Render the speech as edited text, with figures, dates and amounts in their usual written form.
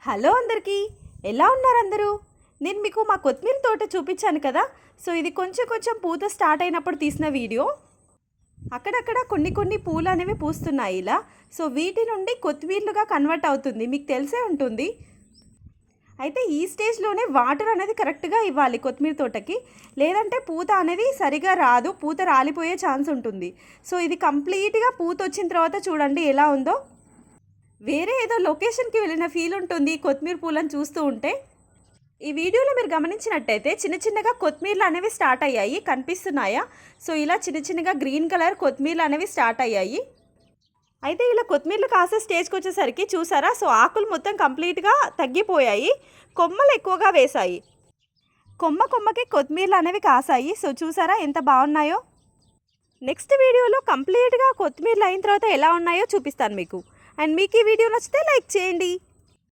Hello అందరికీ, ఎలా ఉన్నారు అందరూ? నేను మీకు మా కొత్తిమీర తోట చూపించాను కదా. సో ఇది కొంచెం కొంచెం పూత స్టార్ట్ అయినప్పుడు తీసిన వీడియో. అక్కడక్కడ కొన్ని పూలు అనేవి పూస్తున్నాయి ఇలా. సో వీటి నుండి కొత్తిమీరలుగా కన్వర్ట్ అవుతుంది, మీకు తెలిసే ఉంటుంది. అయితే ఈ స్టేజ్లోనే వాటర్ అనేది కరెక్ట్గా ఇవ్వాలి కొత్తిమీర తోటకి, లేదంటే పూత అనేది సరిగా రాదు, పూత రాలిపోయే ఛాన్స్ ఉంటుంది. సో ఇది కంప్లీట్గా పూత వచ్చిన తర్వాత చూడండి ఎలా ఉందో. వేరే ఏదో లొకేషన్కి వెళ్ళిన ఫీల్ ఉంటుంది కొత్తిమీర పూలను చూస్తూ ఉంటే. ఈ వీడియోలో మీరు గమనించినట్టయితే చిన్న చిన్నగా కొత్తిమీరలు అనేవి స్టార్ట్ అయ్యాయి, కనిపిస్తున్నాయా? సో ఇలా చిన్న చిన్నగా గ్రీన్ కలర్ కొత్తిమీరలు అనేవి స్టార్ట్ అయ్యాయి. అయితే ఇలా కొత్తిమీరలు కాసే స్టేజ్కి వచ్చేసరికి చూసారా, సో ఆకులు మొత్తం కంప్లీట్గా తగ్గిపోయాయి, కొమ్మలు ఎక్కువగా వేశాయి. కొమ్మకి కొత్తిమీరలు అనేవి కాసాయి. సో చూసారా ఎంత బాగున్నాయో. నెక్స్ట్ వీడియోలో కంప్లీట్గా కొత్తిమీరలు అయిన తర్వాత ఎలా ఉన్నాయో చూపిస్తాను మీకు. అండ్ మీకు ఈ వీడియో నచ్చితే లైక్ చేయండి.